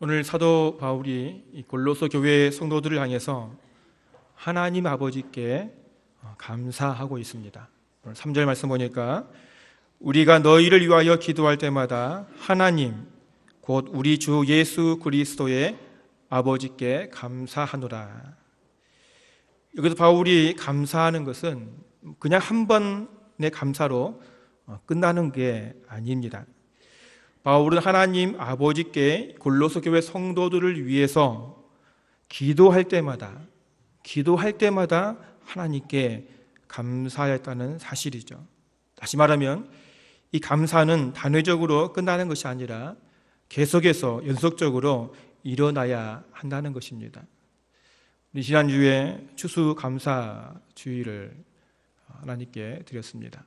오늘 사도 바울이 이 골로새 교회 성도들을 향해서 하나님 아버지께 감사하고 있습니다. 오늘 3절 말씀 보니까 우리가 너희를 위하여 기도할 때마다 하나님 곧 우리 주 예수 그리스도의 아버지께 감사하노라. 여기서 바울이 감사하는 것은 그냥 한 번의 감사로 끝나는 게 아닙니다. 바울은 하나님 아버지께 골로새 교회 성도들을 위해서 기도할 때마다 하나님께 감사했다는 사실이죠. 다시 말하면 이 감사는 단회적으로 끝나는 것이 아니라 계속해서 연속적으로 일어나야 한다는 것입니다. 우리 지난주에 추수감사주일을 하나님께 드렸습니다.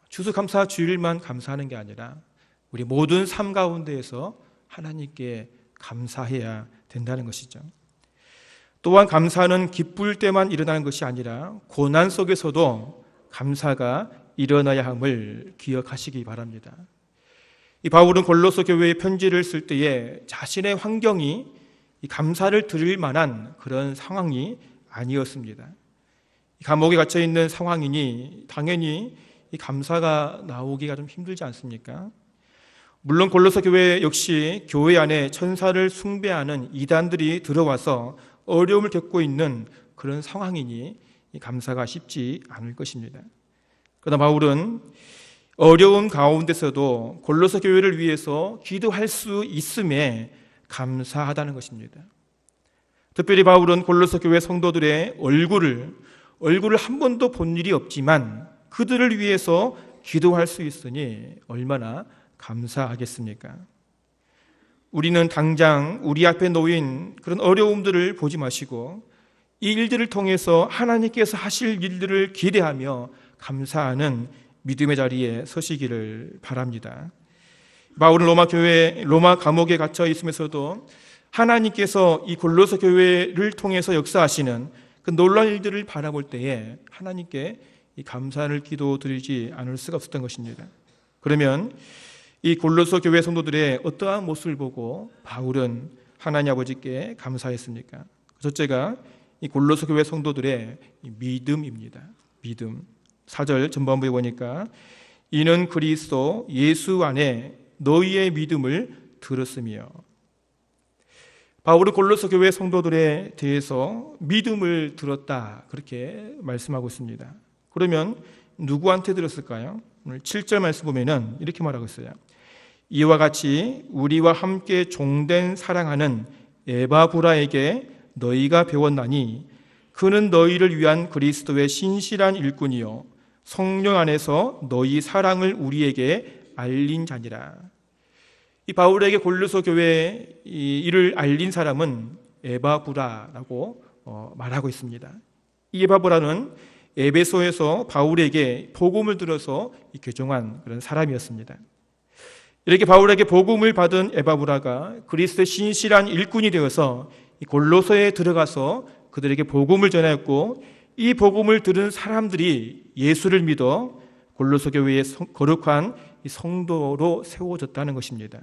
추수감사주일만 감사하는 게 아니라 우리 모든 삶 가운데에서 하나님께 감사해야 된다는 것이죠. 또한 감사는 기쁠 때만 일어나는 것이 아니라 고난 속에서도 감사가 일어나야 함을 기억하시기 바랍니다. 이 바울은 골로새 교회의 편지를 쓸 때에 자신의 환경이 이 감사를 드릴 만한 그런 상황이 아니었습니다. 감옥에 갇혀 있는 상황이니 당연히 이 감사가 나오기가 좀 힘들지 않습니까? 물론 골로새 교회 역시 교회 안에 천사를 숭배하는 이단들이 들어와서 어려움을 겪고 있는 그런 상황이니 감사가 쉽지 않을 것입니다. 그러나 바울은 어려움 가운데서도 골로새 교회를 위해서 기도할 수 있음에 감사하다는 것입니다. 특별히 바울은 골로새 교회 성도들의 얼굴을 한 번도 본 일이 없지만 그들을 위해서 기도할 수 있으니 얼마나 감사하겠습니까? 우리는 당장 우리 앞에 놓인 그런 어려움들을 보지 마시고 이 일들을 통해서 하나님께서 하실 일들을 기대하며 감사하는 믿음의 자리에 서시기를 바랍니다. 바울은 로마 감옥에 갇혀 있으면서도 하나님께서 이 골로새 교회를 통해서 역사하시는 그 놀라운 일들을 바라볼 때에 하나님께 이 감사를 기도드리지 않을 수가 없었던 것입니다. 그러면 이 골로새 교회 성도들의 어떠한 모습을 보고 바울은 하나님 아버지께 감사했습니까? 첫째가 이 골로새 교회 성도들의 믿음입니다. 믿음. 4절 전반부에 보니까 이는 그리스도 예수 안에 너희의 믿음을 들었으며, 바울은 골로새 교회 성도들에 대해서 믿음을 들었다 그렇게 말씀하고 있습니다. 그러면 누구한테 들었을까요? 오늘 7절 말씀 보면은 이렇게 말하고 있어요. 이와 같이 우리와 함께 종된 사랑하는 에바브라에게 너희가 배웠나니 그는 너희를 위한 그리스도의 신실한 일꾼이요 성령 안에서 너희 사랑을 우리에게 알린 자니라. 이 바울에게 골로새 교회의 이를 알린 사람은 에바브라라고 말하고 있습니다. 이 에바브라는 에베소에서 바울에게 복음을 들어서 개종한 그런 사람이었습니다. 이렇게 바울에게 복음을 받은 에바브라가 그리스도의 신실한 일꾼이 되어서 골로새에 들어가서 그들에게 복음을 전하였고, 이 복음을 들은 사람들이 예수를 믿어 골로새 교회의 거룩한 성도로 세워졌다는 것입니다.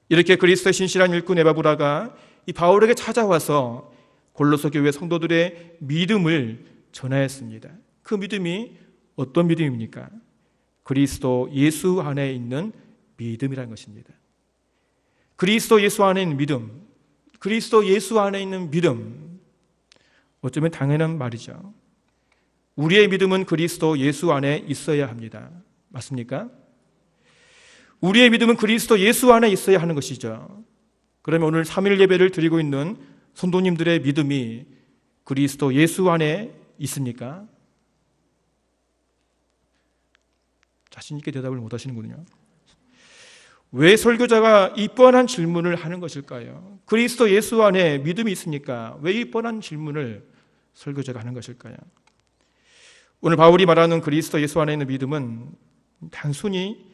이렇게 그리스도의 신실한 일꾼 에바브라가 이 바울에게 찾아와서 골로새 교회 성도들의 믿음을 전하였습니다. 그 믿음이 어떤 믿음입니까? 그리스도 예수 안에 있는 믿음이라는 것입니다. 그리스도 예수 안에 있는 믿음, 그리스도 예수 안에 있는 믿음, 어쩌면 당연한 말이죠. 우리의 믿음은 그리스도 예수 안에 있어야 합니다. 맞습니까? 우리의 믿음은 그리스도 예수 안에 있어야 하는 것이죠. 그러면 오늘 3일 예배를 드리고 있는 성도님들의 믿음이 그리스도 예수 안에 있습니까? 자신 있게 대답을 못 하시는군요. 왜 설교자가 이 뻔한 질문을 하는 것일까요? 그리스도 예수 안에 믿음이 있습니까? 왜 이 뻔한 질문을 설교자가 하는 것일까요? 오늘 바울이 말하는 그리스도 예수 안에 있는 믿음은 단순히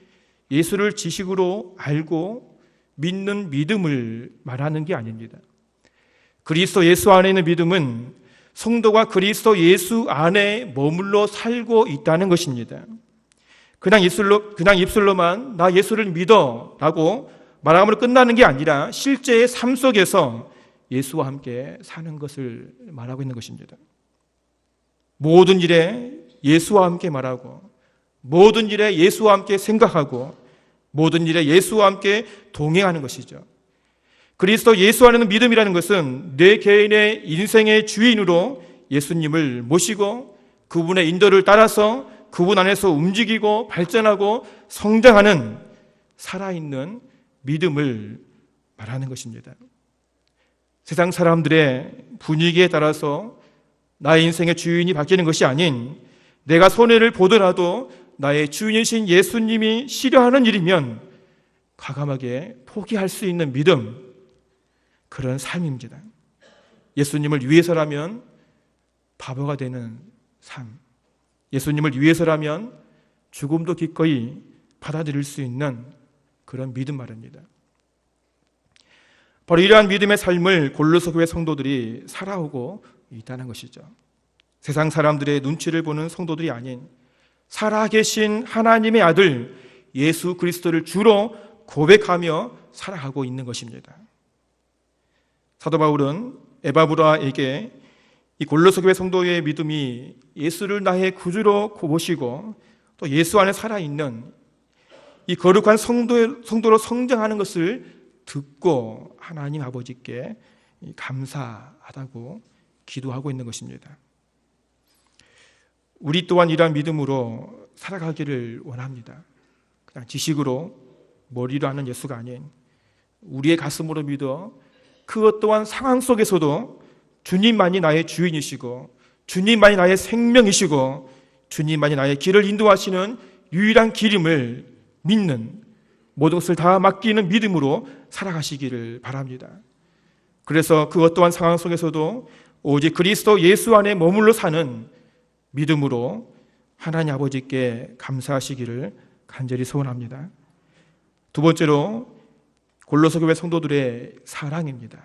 예수를 지식으로 알고 믿는 믿음을 말하는 게 아닙니다. 그리스도 예수 안에 있는 믿음은 성도가 그리스도 예수 안에 머물러 살고 있다는 것입니다. 그냥 입술로만 나 예수를 믿어 라고 말함으로 끝나는 게 아니라 실제의 삶 속에서 예수와 함께 사는 것을 말하고 있는 것입니다. 모든 일에 예수와 함께 말하고, 모든 일에 예수와 함께 생각하고, 모든 일에 예수와 함께 동행하는 것이죠. 그리스도 예수 안에는 믿음이라는 것은 내 개인의 인생의 주인으로 예수님을 모시고 그분의 인도를 따라서 그분 안에서 움직이고 발전하고 성장하는 살아있는 믿음을 말하는 것입니다. 세상 사람들의 분위기에 따라서 나의 인생의 주인이 바뀌는 것이 아닌, 내가 손해를 보더라도 나의 주인이신 예수님이 싫어하는 일이면 과감하게 포기할 수 있는 믿음, 그런 삶입니다. 예수님을 위해서라면 바보가 되는 삶, 예수님을 위해서라면 죽음도 기꺼이 받아들일 수 있는 그런 믿음 말입니다. 바로 이러한 믿음의 삶을 골로새 교회 성도들이 살아오고 있다는 것이죠. 세상 사람들의 눈치를 보는 성도들이 아닌 살아계신 하나님의 아들 예수 그리스도를 주로 고백하며 살아가고 있는 것입니다. 사도 바울은 에바브라에게 이 골로새 교회 성도의 믿음이 예수를 나의 구주로 모시고 또 예수 안에 살아있는 이 거룩한 성도로 성장하는 것을 듣고 하나님 아버지께 감사하다고 기도하고 있는 것입니다. 우리 또한 이러한 믿음으로 살아가기를 원합니다. 그냥 지식으로 머리로 아는 예수가 아닌 우리의 가슴으로 믿어 그것 또한 상황 속에서도 주님만이 나의 주인이시고 주님만이 나의 생명이시고 주님만이 나의 길을 인도하시는 유일한 길임을 믿는, 모든 것을 다 맡기는 믿음으로 살아가시기를 바랍니다. 그래서 그것 또한 상황 속에서도 오직 그리스도 예수 안에 머물러 사는 믿음으로 하나님 아버지께 감사하시기를 간절히 소원합니다. 두 번째로 골로새 교회 성도들의 사랑입니다.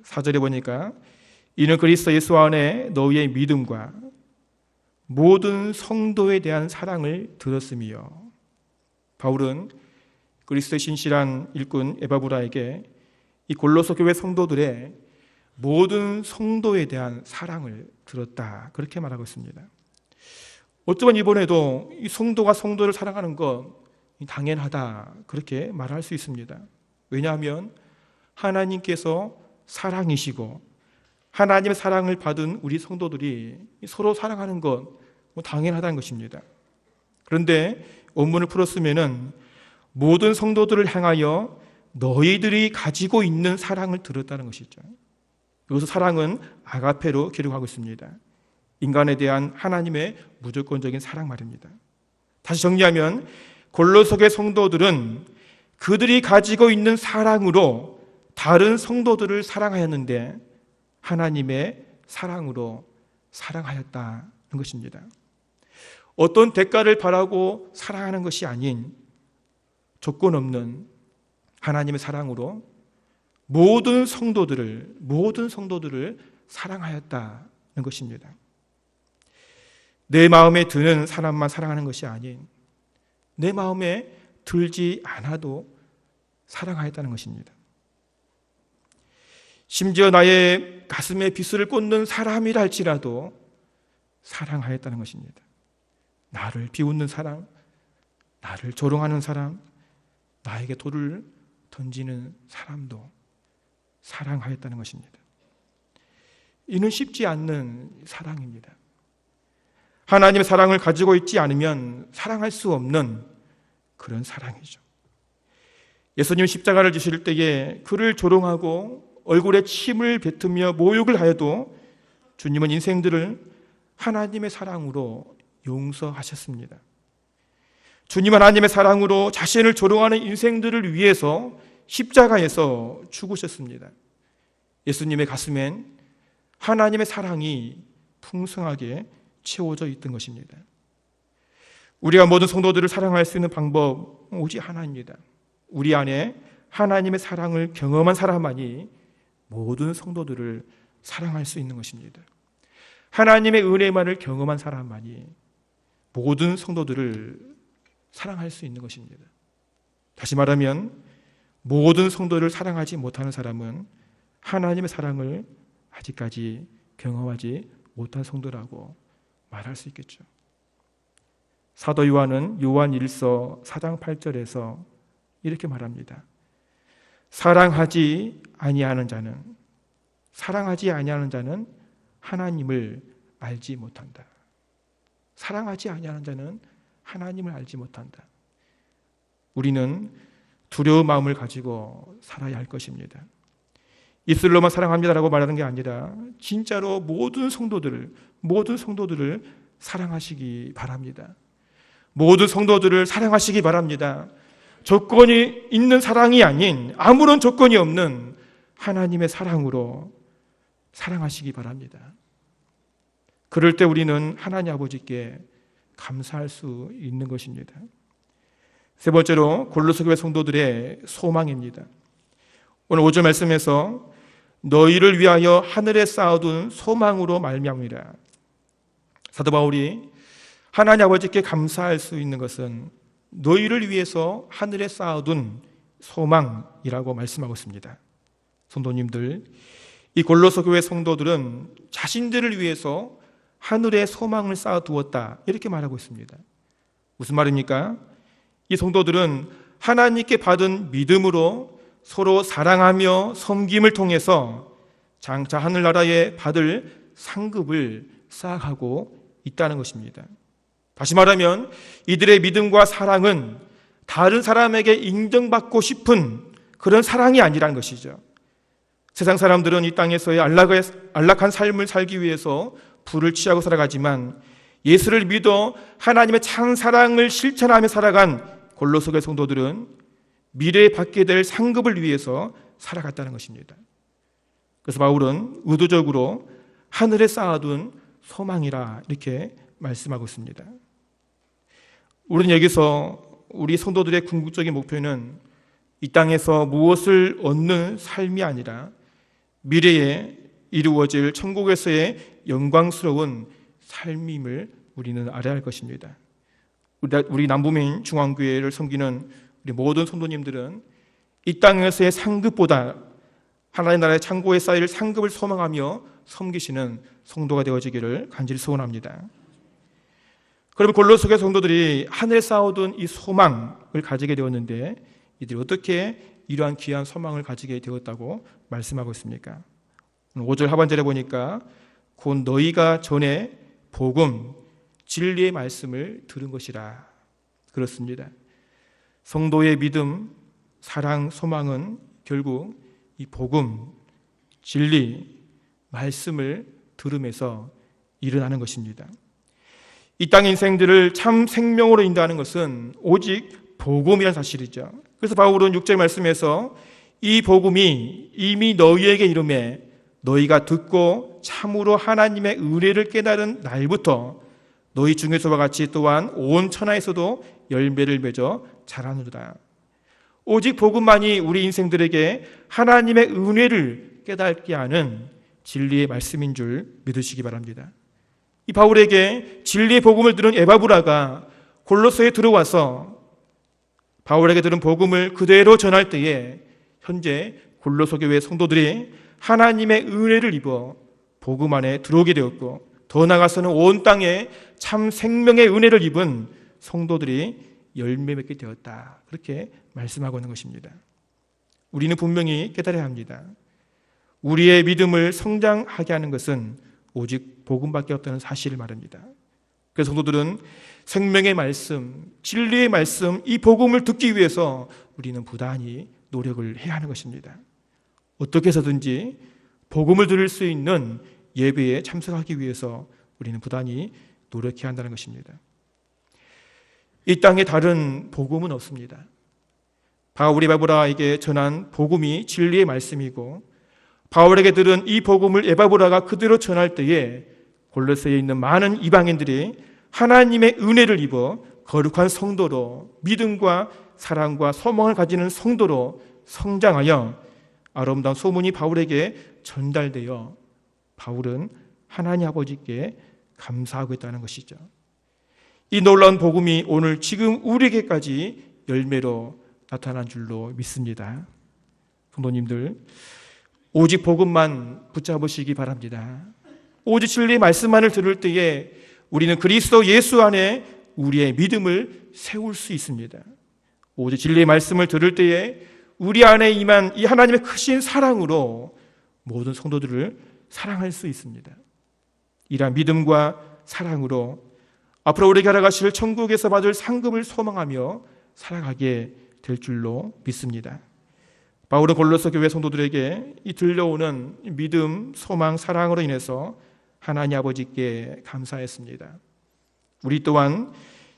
4절에 보니까 이는 그리스도 예수 안에 너희의 믿음과 모든 성도에 대한 사랑을 들었으며, 바울은 그리스도의 신실한 일꾼 에바브라에게 이 골로새 교회 성도들의 모든 성도에 대한 사랑을 들었다, 그렇게 말하고 있습니다. 어쩌면 이번에도 이 성도가 성도를 사랑하는 것 당연하다, 그렇게 말할 수 있습니다. 왜냐하면 하나님께서 사랑이시고 하나님의 사랑을 받은 우리 성도들이 서로 사랑하는 것 당연하다는 것입니다. 그런데 원문을 풀었으면은 모든 성도들을 향하여 너희들이 가지고 있는 사랑을 들었다는 것이죠. 여기서 사랑은 아가페로 기록하고 있습니다. 인간에 대한 하나님의 무조건적인 사랑 말입니다. 다시 정리하면 골로새 교회 성도들은 그들이 가지고 있는 사랑으로 다른 성도들을 사랑하였는데 하나님의 사랑으로 사랑하였다는 것입니다. 어떤 대가를 바라고 사랑하는 것이 아닌 조건 없는 하나님의 사랑으로 모든 성도들을 사랑하였다는 것입니다. 내 마음에 드는 사람만 사랑하는 것이 아닌 내 마음에 들지 않아도 사랑하였다는 것입니다. 심지어 나의 가슴에 비수를 꽂는 사람이라 할지라도 사랑하였다는 것입니다. 나를 비웃는 사람, 나를 조롱하는 사람, 나에게 돌을 던지는 사람도 사랑하였다는 것입니다. 이는 쉽지 않는 사랑입니다. 하나님의 사랑을 가지고 있지 않으면 사랑할 수 없는 그런 사랑이죠. 예수님 십자가를 지실 때에 그를 조롱하고 얼굴에 침을 뱉으며 모욕을 하여도 주님은 인생들을 하나님의 사랑으로 용서하셨습니다. 주님 하나님의 사랑으로 자신을 조롱하는 인생들을 위해서 십자가에서 죽으셨습니다. 예수님의 가슴엔 하나님의 사랑이 풍성하게 채워져 있던 것입니다. 우리가 모든 성도들을 사랑할 수 있는 방법 오직 하나입니다. 우리 안에 하나님의 사랑을 경험한 사람만이 모든 성도들을 사랑할 수 있는 것입니다. 하나님의 은혜만을 경험한 사람만이 모든 성도들을 사랑할 수 있는 것입니다. 다시 말하면 모든 성도를 사랑하지 못하는 사람은 하나님의 사랑을 아직까지 경험하지 못한 성도라고 말할 수 있겠죠. 사도 요한은 요한 1서 4장 8절에서 이렇게 말합니다. 사랑하지 아니하는 자는 하나님을 알지 못한다. 사랑하지 아니하는 자는 하나님을 알지 못한다. 우리는 두려운 마음을 가지고 살아야 할 것입니다. 입술로만 사랑합니다라고 말하는 게 아니라 진짜로 모든 성도들을 사랑하시기 바랍니다. 모든 성도들을 사랑하시기 바랍니다. 조건이 있는 사랑이 아닌 아무런 조건이 없는 하나님의 사랑으로 사랑하시기 바랍니다. 그럴 때 우리는 하나님 아버지께 감사할 수 있는 것입니다. 세 번째로 골로새 교회 성도들의 소망입니다. 오늘 5절 말씀에서 너희를 위하여 하늘에 쌓아둔 소망으로 말미암으리라. 사도 바울이 하나님 아버지께 감사할 수 있는 것은 너희를 위해서 하늘에 쌓아둔 소망이라고 말씀하고 있습니다. 성도님들, 이 골로새 교회 성도들은 자신들을 위해서 하늘에 소망을 쌓아두었다 이렇게 말하고 있습니다. 무슨 말입니까? 이 성도들은 하나님께 받은 믿음으로 서로 사랑하며 섬김을 통해서 장차 하늘나라에 받을 상급을 쌓아가고 있다는 것입니다. 다시 말하면 이들의 믿음과 사랑은 다른 사람에게 인정받고 싶은 그런 사랑이 아니라는 것이죠. 세상 사람들은 이 땅에서의 안락한 삶을 살기 위해서 불을 취하고 살아가지만 예수를 믿어 하나님의 참 사랑을 실천하며 살아간 골로새 교회 성도들은 미래에 받게 될 상급을 위해서 살아갔다는 것입니다. 그래서 바울은 의도적으로 하늘에 쌓아둔 소망이라 이렇게 말씀하고 있습니다. 우리는 여기서 우리 성도들의 궁극적인 목표는 이 땅에서 무엇을 얻는 삶이 아니라 미래에 이루어질 천국에서의 영광스러운 삶임을 우리는 알아야 할 것입니다. 우리 남부민 중앙교회를 섬기는 우리 모든 성도님들은 이 땅에서의 상급보다 하나님 나라의 창고에 쌓일 상급을 소망하며 섬기시는 성도가 되어지기를 간절히 소원합니다. 그러면 골로새 교회 성도들이 하늘에 쌓아둔 이 소망을 가지게 되었는데 이들이 어떻게 이러한 귀한 소망을 가지게 되었다고 말씀하고 있습니까? 5절 하반절에 보니까 곧 너희가 전에 복음, 진리의 말씀을 들은 것이라. 그렇습니다. 성도의 믿음, 사랑, 소망은 결국 이 복음, 진리, 말씀을 들음에서 일어나는 것입니다. 이 땅의 인생들을 참 생명으로 인도하는 것은 오직 복음이라는 사실이죠. 그래서 바울은 6절 말씀에서 이 복음이 이미 너희에게 이르매 너희가 듣고 참으로 하나님의 은혜를 깨달은 날부터 너희 중에서와 같이 또한 온 천하에서도 열매를 맺어 자라느니라. 오직 복음만이 우리 인생들에게 하나님의 은혜를 깨닫게 하는 진리의 말씀인 줄 믿으시기 바랍니다. 이 바울에게 진리의 복음을 들은 에바브라가 골로새에 들어와서 바울에게 들은 복음을 그대로 전할 때에 현재 골로새 교회 성도들이 하나님의 은혜를 입어 복음 안에 들어오게 되었고 더 나아가서는 온 땅에 참 생명의 은혜를 입은 성도들이 열매 맺게 되었다. 그렇게 말씀하고 있는 것입니다. 우리는 분명히 깨달아야 합니다. 우리의 믿음을 성장하게 하는 것은 오직 복음밖에 없다는 사실을 말합니다. 그래서 성도들은 생명의 말씀, 진리의 말씀, 이 복음을 듣기 위해서 우리는 부단히 노력을 해야 하는 것입니다. 어떻게 해서든지 복음을 들을 수 있는 예배에 참석하기 위해서 우리는 부단히 노력해야 한다는 것입니다. 이 땅에 다른 복음은 없습니다. 바울이 에바브라에게 전한 복음이 진리의 말씀이고 바울에게 들은 이 복음을 에바브라가 그대로 전할 때에 골로새에 있는 많은 이방인들이 하나님의 은혜를 입어 거룩한 성도로 믿음과 사랑과 소망을 가지는 성도로 성장하여 아름다운 소문이 바울에게 전달되어 바울은 하나님 아버지께 감사하고 있다는 것이죠. 이 놀라운 복음이 오늘 지금 우리에게까지 열매로 나타난 줄로 믿습니다. 성도님들, 오직 복음만 붙잡으시기 바랍니다. 오직 진리의 말씀만을 들을 때에 우리는 그리스도 예수 안에 우리의 믿음을 세울 수 있습니다. 오직 진리의 말씀을 들을 때에 우리 안에 임한 이 하나님의 크신 사랑으로 모든 성도들을 사랑할 수 있습니다. 이러한 믿음과 사랑으로 앞으로 우리가 살아가실 천국에서 받을 상급을 소망하며 살아가게 될 줄로 믿습니다. 바울은 골로새 교회 성도들에게 이 들려오는 믿음, 소망, 사랑으로 인해서 하나님 아버지께 감사했습니다. 우리 또한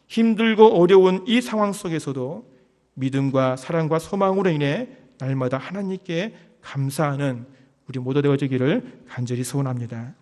힘들고 어려운 이 상황 속에서도 믿음과 사랑과 소망으로 인해 날마다 하나님께 감사하는 우리 모두 되어지기를 간절히 소원합니다.